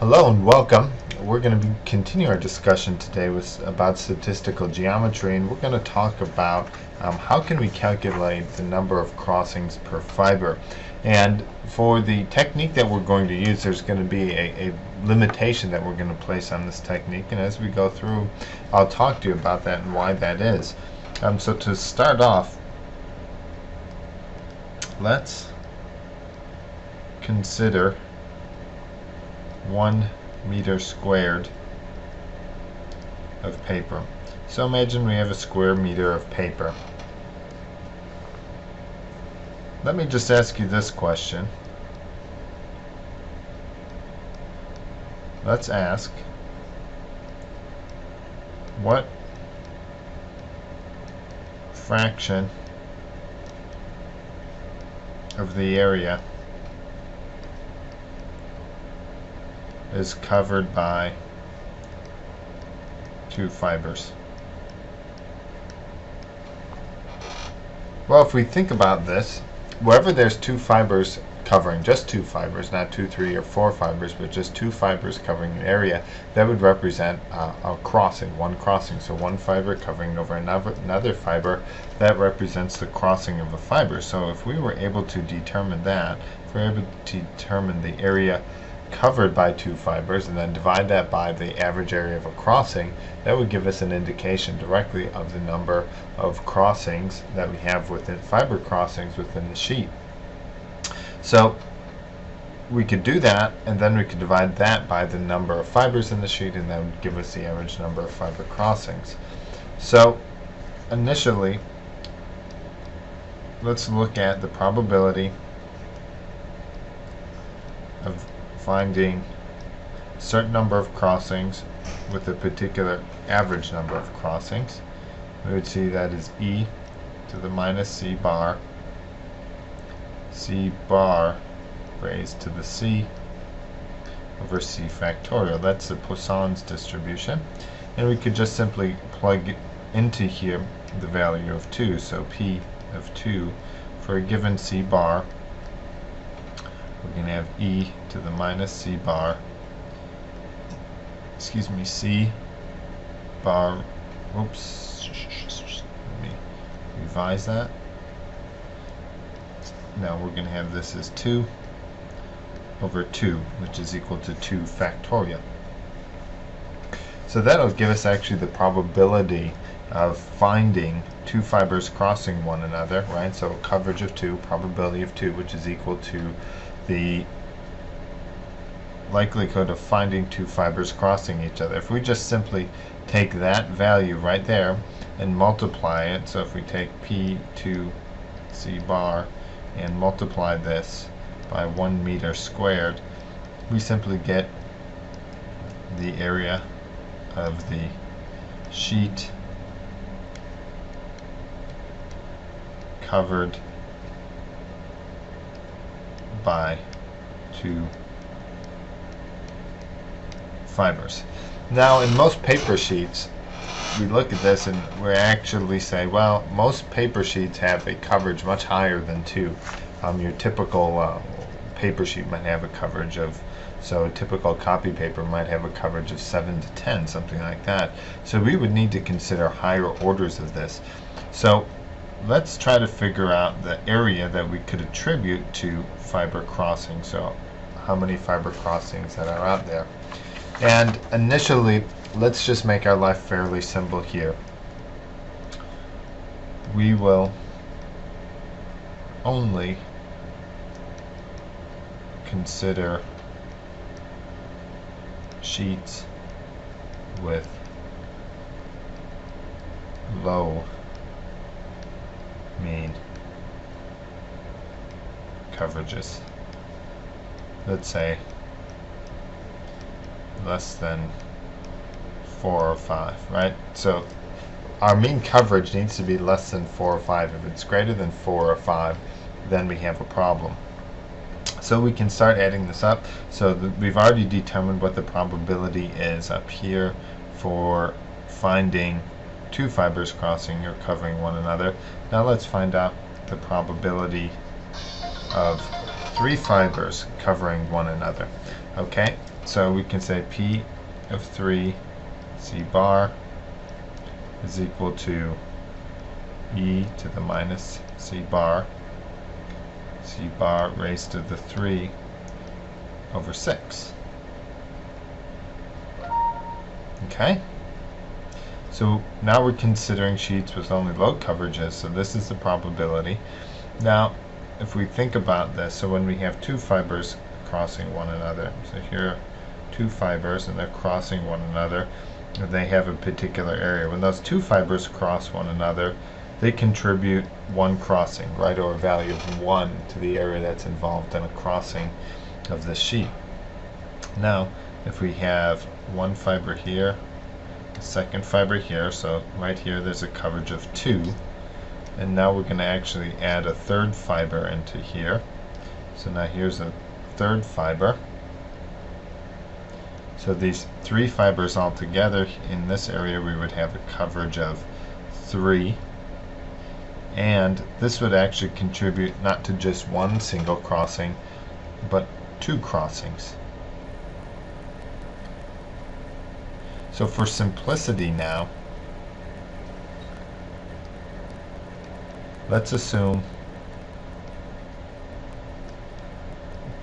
Hello and welcome. We're going to continue our discussion today about statistical geometry, and we're going to talk about how can we calculate the number of crossings per fiber. And for the technique that we're going to use, there's going to be a limitation that we're going to place on this technique, and as we go through, I'll talk to you about that and why that is. So to start off, let's consider 1 meter squared of paper. So imagine we have a square meter of paper. Let me just ask you this question. Let's ask, what fraction of the area is covered by 2 fibers? Well, if we think about this, wherever there's 2 fibers covering, just 2 fibers, not 2, 3, or 4 fibers, but just 2 fibers covering an area, that would represent a crossing, one crossing. So one fiber covering over another fiber, that represents the crossing of a fiber. So if we were able to determine that, if we're able to determine the area covered by 2 fibers and then divide that by the average area of a crossing, that would give us an indication directly of the number of crossings that we have within fiber crossings within the sheet. So we could do that, and then we could divide that by the number of fibers in the sheet, and that would give us the average number of fiber crossings. So initially, let's look at the probability of finding a certain number of crossings with a particular average number of crossings. We would see that is e to the minus c bar raised to the c over c factorial. That's the Poisson's distribution, and we could just simply plug into here the value of 2. So p of 2 for a given c bar, we're going to have e to the minus c bar, c bar, oops, let me revise that. Now we're going to have this as 2 over 2, which is equal to 2 factorial. So that'll give us actually the probability of finding 2 fibers crossing one another, right? So coverage of 2, probability of 2, which is equal to the likelihood of finding 2 fibers crossing each other. If we just simply take that value right there and multiply it, so if we take p2 c bar and multiply this by 1 meter squared, we simply get the area of the sheet covered by 2 fibers. Now, in most paper sheets, we look at this and we actually say, well, most paper sheets have a coverage much higher than 2. Your typical paper sheet might have a coverage of, so a typical copy paper might have a coverage of 7 to 10, something like that. So we would need to consider higher orders of this. So let's try to figure out the area that we could attribute to fiber crossing. So how many fiber crossings that are out there. And initially, let's just make our life fairly simple here. We will only consider sheets with low mean coverages. Let's say less than 4 or 5, right? So our mean coverage needs to be less than 4 or 5. If it's greater than 4 or 5, then we have a problem. So we can start adding this up. So we've already determined what the probability is up here for finding 2 fibers crossing or covering one another. Now let's find out the probability of three fibers covering one another. Okay, so we can say P of 3 C bar is equal to e to the minus C bar raised to the 3 over 6. Okay? So now we're considering sheets with only low coverages, so this is the probability. Now, if we think about this, so when we have two fibers crossing one another, so here are two fibers and they're crossing one another, they have a particular area. When those two fibers cross one another, they contribute one crossing, right, or a value of 1 to the area that's involved in a crossing of the sheet. Now, if we have one fiber here, a second fiber here, so right here there's a coverage of 2, and now we're going to actually add a third fiber into here. So now here's a third fiber. So these three fibers all together in this area, we would have a coverage of 3. And this would actually contribute not to just one single crossing, but 2 crossings. So for simplicity now, let's assume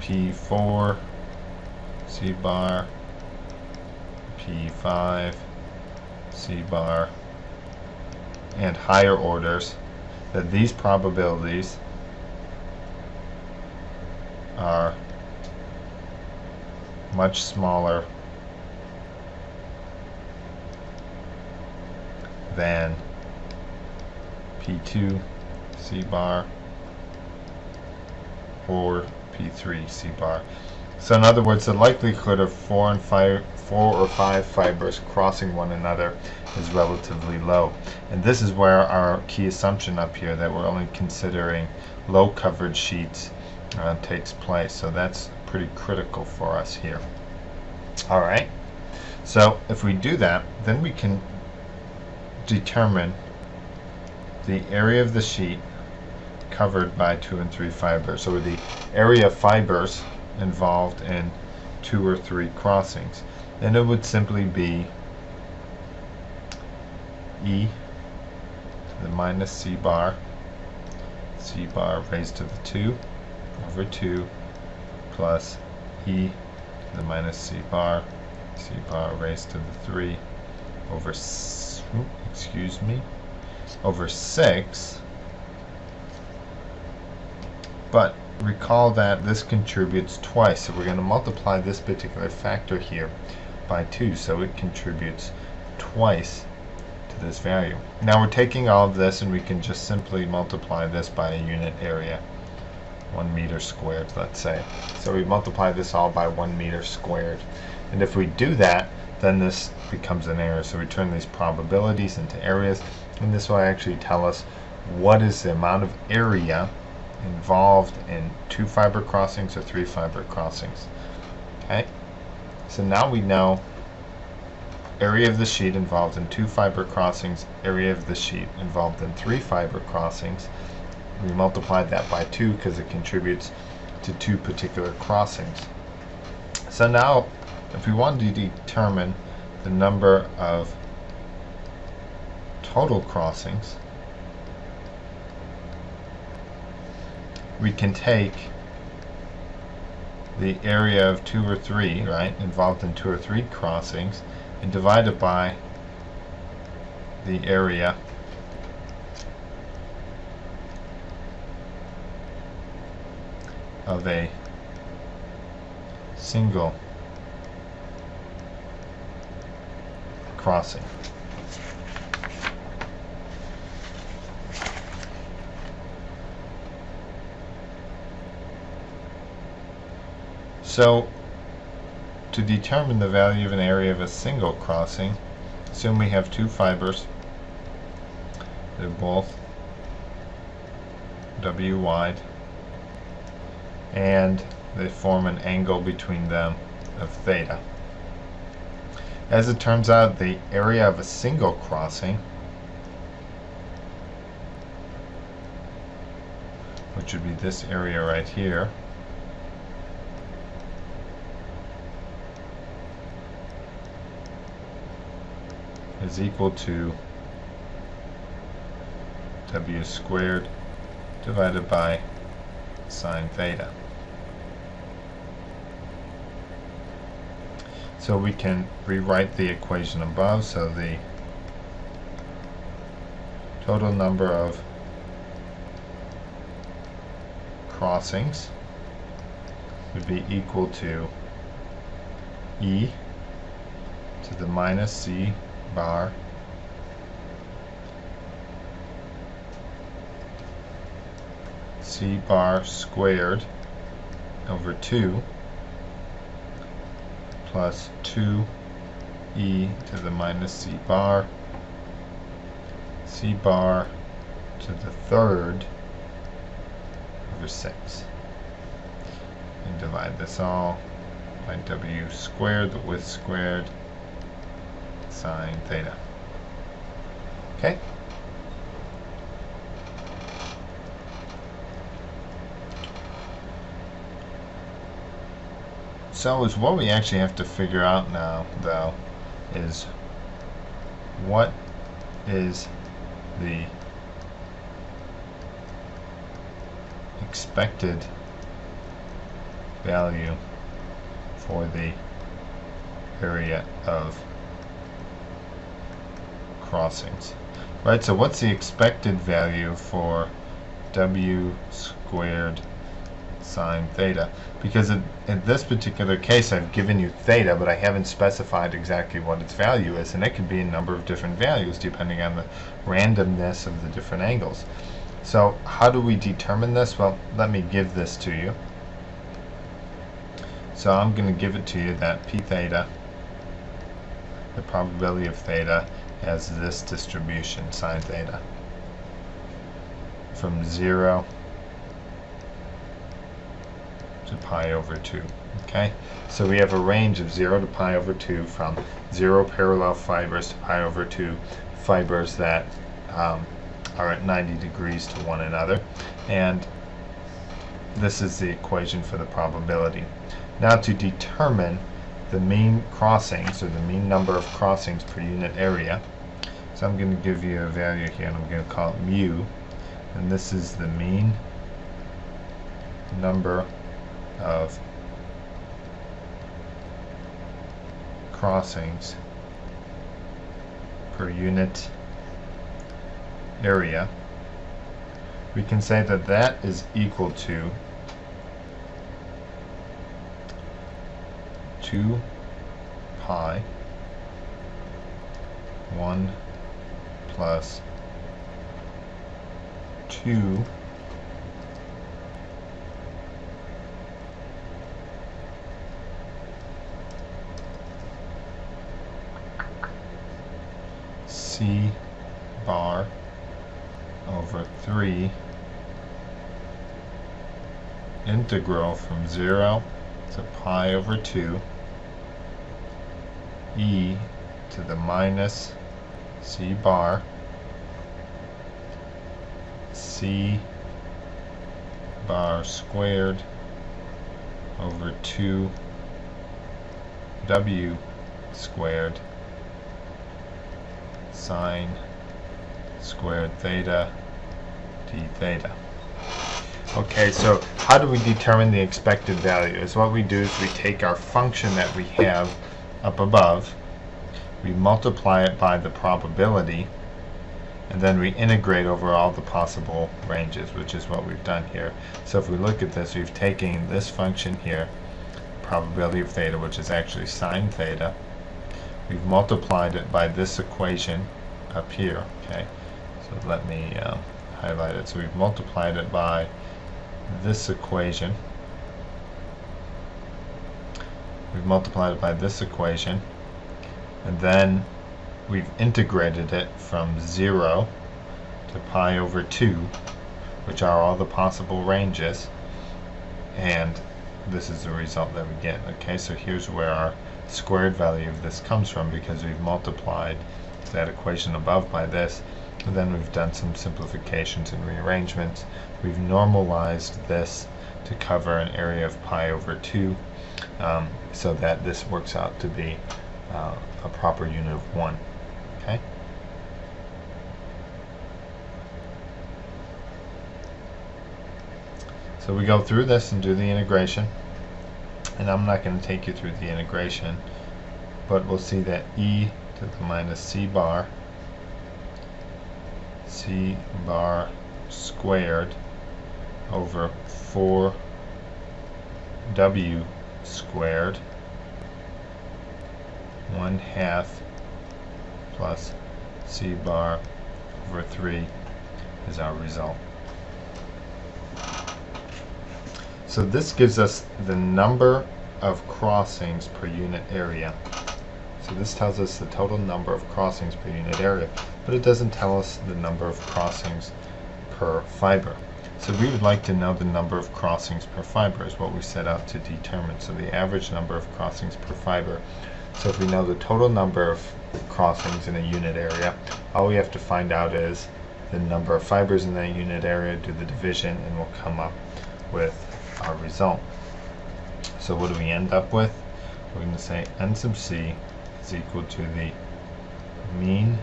P4 C bar, P5 C bar, and higher orders, that these probabilities are much smaller than P2 C bar or P3 C bar. So in other words, the likelihood of 4 or 5 fibers crossing one another is relatively low. And this is where our key assumption up here, that we're only considering low coverage sheets, takes place. So that's pretty critical for us here. Alright, so if we do that, then we can determine the area of the sheet covered by 2 and 3 fibers, or the area of fibers involved in 2 or 3 crossings. Then it would simply be e to the minus C bar raised to the 2 over 2 plus e to the minus C bar raised to the 3 over over 6. But recall that this contributes twice, so we're going to multiply this particular factor here by 2, so it contributes twice to this value. Now we're taking all of this and we can just simply multiply this by a unit area, 1 meter squared, let's say. So we multiply this all by 1 meter squared, and if we do that, then this becomes an area. So we turn these probabilities into areas, and this will actually tell us what is the amount of area involved in 2 fiber crossings or 3 fiber crossings. Okay, so now we know area of the sheet involved in 2 fiber crossings, area of the sheet involved in 3 fiber crossings. We multiplied that by 2 because it contributes to 2 particular crossings. So now if we want to determine the number of total crossings, we can take the area of 2 or 3, right, involved in 2 or 3 crossings, and divide it by the area of a single crossing. So to determine the value of an area of a single crossing, assume we have 2 fibers. They're both W wide, and they form an angle between them of theta. As it turns out, the area of a single crossing, which would be this area right here, is equal to W squared divided by sine theta. So we can rewrite the equation above, so the total number of crossings would be equal to e to the minus c bar squared over 2 plus 2e to the minus c bar to the third over 6. And divide this all by w squared, the width squared, sine theta. Okay? So is what we actually have to figure out now, though, is what is the expected value for the area of crossings. Right, so what's the expected value for w squared sine theta? Because in this particular case I've given you theta, but I haven't specified exactly what its value is, and it could be a number of different values depending on the randomness of the different angles. So how do we determine this? Well, let me give this to you. So I'm going to give it to you that p theta, the probability of theta, has this distribution, sine theta, from 0 to pi over 2. Okay, so we have a range of 0 to pi over 2, from 0 parallel fibers to pi over 2 fibers that are at 90 degrees to one another, and this is the equation for the probability. Now, to determine the mean crossings, or the mean number of crossings per unit area, so I'm going to give you a value here, and I'm going to call it mu, and this is the mean number of crossings per unit area. We can say that that is equal to 2 pi 1 plus 2 c bar over 3 integral from 0 to pi over 2 e to the minus c bar squared over 2 w squared sine squared theta d theta. Okay, so how do we determine the expected value? Is what we do is we take our function that we have up above, we multiply it by the probability, and then we integrate over all the possible ranges, which is what we've done here. So if we look at this, we've taken this function here, probability of theta, which is actually sine theta. We've multiplied it by this equation up here. Okay, so let me highlight it. So we've multiplied it by this equation. We've multiplied it by this equation, and then we've integrated it from 0 to pi over 2, which are all the possible ranges, and this is the result that we get. Okay, so here's where our squared value of this comes from, because we've multiplied that equation above by this, and then we've done some simplifications and rearrangements. We've normalized this to cover an area of pi over 2, so that this works out to be a proper unit of 1. Okay. So we go through this and do the integration, and I'm not going to take you through the integration, but we'll see that e to the minus c bar squared over 4w squared 1/2 plus c bar over 3 is our result. So this gives us the number of crossings per unit area. So this tells us the total number of crossings per unit area, but it doesn't tell us the number of crossings per fiber. So we would like to know the number of crossings per fiber is what we set out to determine. So the average number of crossings per fiber. So if we know the total number of crossings in a unit area, all we have to find out is the number of fibers in that unit area, do the division, and we'll come up with our result. So what do we end up with? We're going to say n sub c is equal to the mean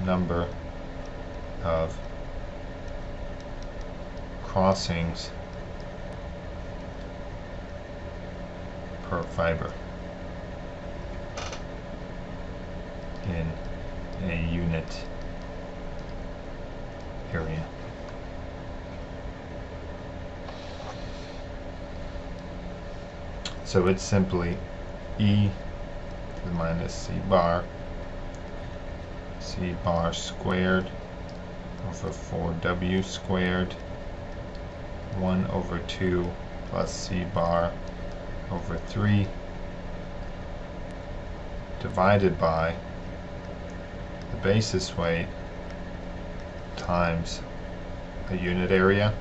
number of crossings per fiber in a unit area. So it's simply e to the minus c bar squared over 4w squared 1/2 plus c bar over 3 divided by the basis weight times a unit area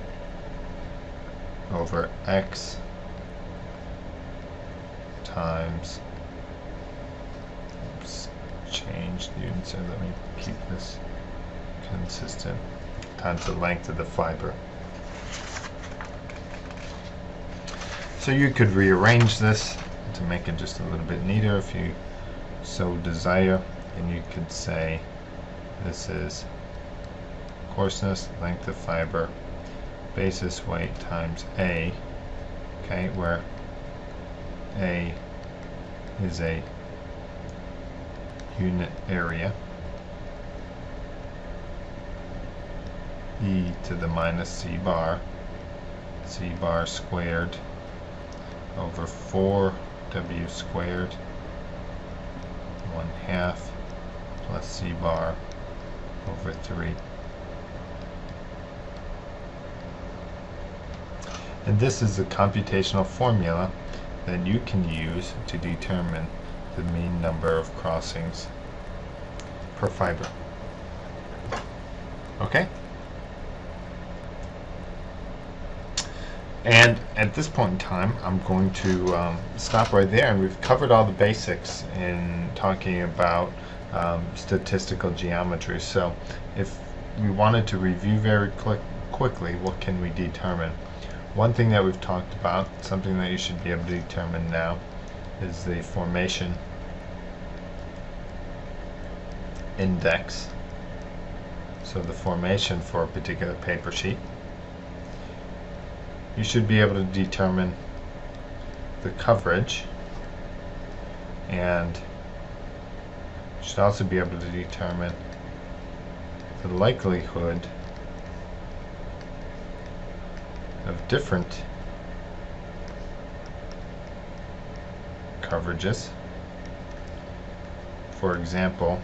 over x times, oops, changed units, so let me keep this consistent, times the length of the fiber. So you could rearrange this to make it just a little bit neater if you so desire, and you could say this is coarseness, length of fiber, basis weight times A, okay, where A is a unit area, e to the minus c bar squared over 4w squared 1/2 plus c bar over 3. And this is the computational formula that you can use to determine the mean number of crossings per fiber. Okay? And at this point in time, I'm going to stop right there, and we've covered all the basics in talking about statistical geometry. So if we wanted to review very quickly, what can we determine? One thing that we've talked about, something that you should be able to determine now, is the formation index. So the formation for a particular paper sheet. You should be able to determine the coverage, and you should also be able to determine the likelihood of different coverages. For example,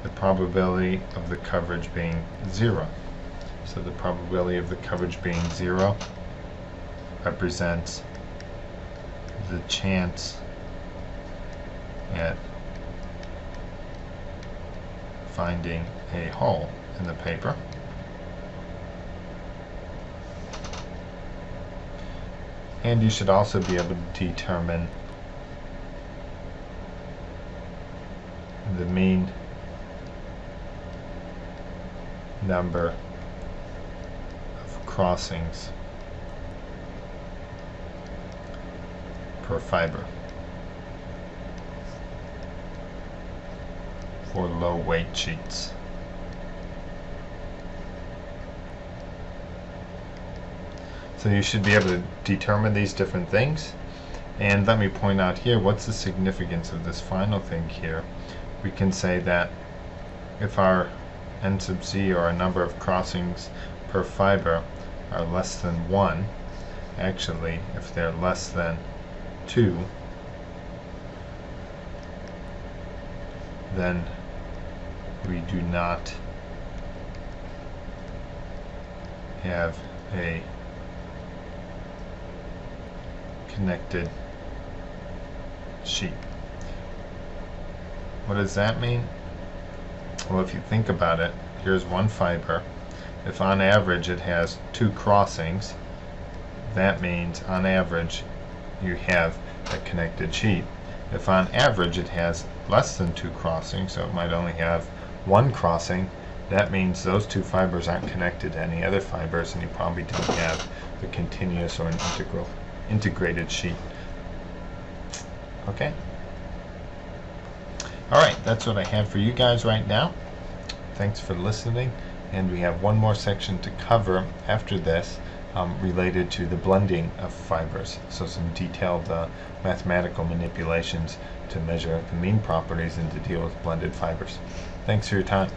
the probability of the coverage being 0. So the probability of the coverage being 0 represents the chance at finding a hole in the paper. And you should also be able to determine the mean number of crossings per fiber. for low weight sheets. So you should be able to determine these different things. And let me point out here, what's the significance of this final thing here? We can say that if our n sub z, or our number of crossings per fiber, are less than 1, actually if they're less than 2, then we do not have a connected sheet. What does that mean? Well, if you think about it, here's one fiber. If on average it has 2 crossings, that means on average you have a connected sheet. If on average it has less than 2 crossings, so it might only have 1 crossing, that means those 2 fibers aren't connected to any other fibers, and you probably don't have a continuous or an integrated sheet. Okay? Alright, that's what I have for you guys right now. Thanks for listening, and we have one more section to cover after this related to the blending of fibers. So some detailed mathematical manipulations to measure the mean properties and to deal with blended fibers. Thanks for your time.